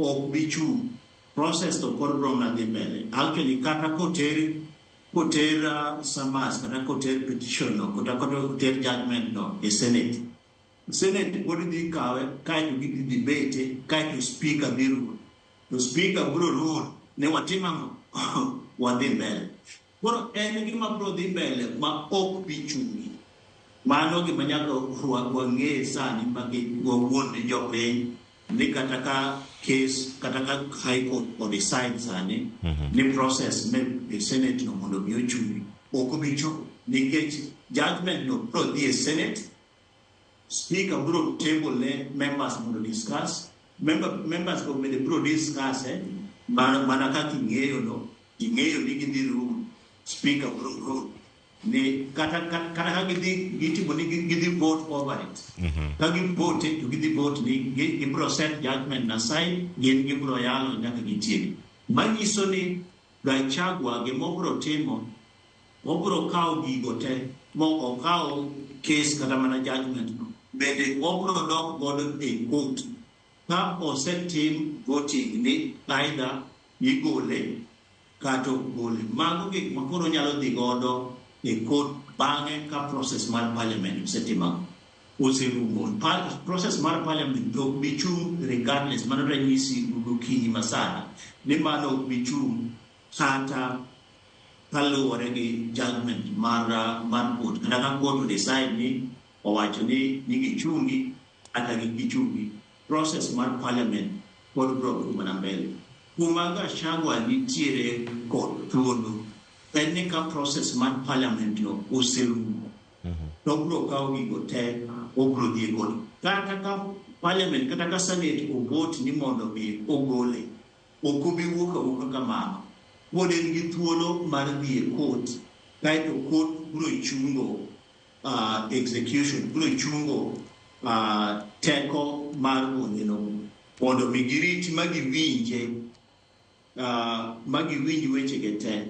ok bichu process to kod brom na dhi mbele. Actually kata kotera samas kata koter petition no kata koter judgment no e Senate. Senate body dhi kawe kaito gi debate kaito speaker biro. To speaker bro rule ne watima wadhi mbele. Koro en gima bro dhi mbele ma ok bichungi. Mano gima nyaka wang'e sani magi wawuon jopiny ni kata ka case kata ka high court or decide sani ni process me Senate no mondo mi ochungi ok bicho nikech judgment no pro the Senate speaker bro table ne members mondo discuss members go me bro discuss mana ka ing'eyo ni gidhi room speaker bro ne kata ka gidhi vote over it. Ka vote to gidhi vote ni gibro set judgment na side gin gibro yalo nyaka gitiegi. Manyiso ni Gachagua gimobro timo obro kawo gigo te mo okawo case kata mana judgment no bende obro dok godo e court ka osetim voting ni either igole kato gole. Mago gik makoro nyalo dhi godo e court bang'e ka process mar parliament setima oserumo. Process mar parliament do bichung regardless mano ranyisi gokinyi masana ni mano bichung kata kaluwore gi judgment mar court kata ka court decide ni owacho ni gichungi kata gichungi process mar parliament pod bro mana mbele. Kuma Gachagua nitiere kod thuolo en ni ka process mar parliament no oserumo to bro kawo gigo te obro dhi gol kata ka parliament kata ka senate o vote ni mondo mi ogole ok obi wuok kamano pod en gi thuolo mar dhi e court kaito court bro chungo execution bro chungo teko mar no mondo mi giriti magiwinj weche ge te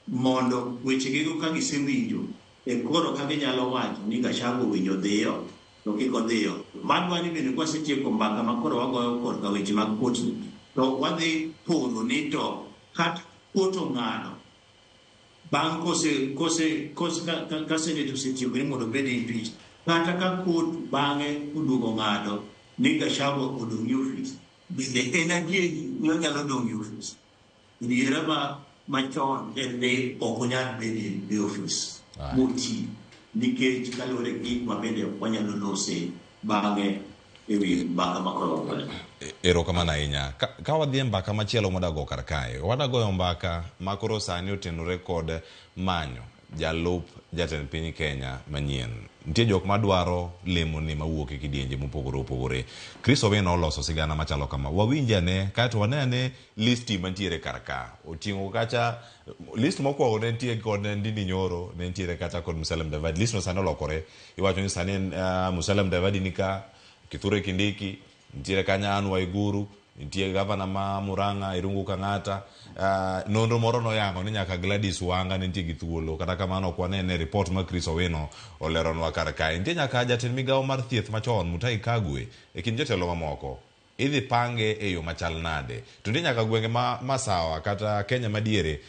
mondo weche ge ka gisewinjo e koro ka ginyalo wacho ni Gachagua winjo dhiyo to kiko dhiyo madwani bende kwa setieko mbaka makoro wagoyo kod ka weche mag court to wadhi poro ni to kat koto ng'ano bang' ka senate osetieko ni mondo bed impeach kata ka court bang'e oduogo ng'ado ni Gachagua odong' e office bende en adieri ni onyalo dong' e office. Ndiera machon en ne ok onyal bedo e office moti nikech kaluwore gi mabende wanyalo lose bang'e e wi mbaka makoro erokamano ahinya. Ka wadhi mbaka machielo modago kar kae wadagoyo mbaka makoro sani otenore kod manyo jalup jatend piny Kenya manyien. Nitie jok madwaro lemo ni mawuok e kidienje mopogore opogore. Chris Owino oloso sigana machalo kama. Wawinjane kaeto wanene listi mantiere kar ka. Oting'o kacha list mokwongo ne nitie kod Ndindi Nyoro, ne nitiere kata kod Musalia Mudavadi. List no sani olokore. Iwacho ni sani Musalia Mudavadi nika, Kithure Kindiki, nitiere kanya Anne Waiguru, nitie gavana ma Murang'a Irungu Kang'ata. Nonro moro no yango ni nyaka Gladys Wanga nitie gi thuolo. Kata kamano ok wanene report ma Chris Owino oleronwa kar kae. Nitie nyaka jatend migawo mar thieth machon Mutahi Kagwe e kind jotelo mamoko. Idhi pange e yo machal nade. To nitie nyaka gwenge ma Masawa kata Kenya madiere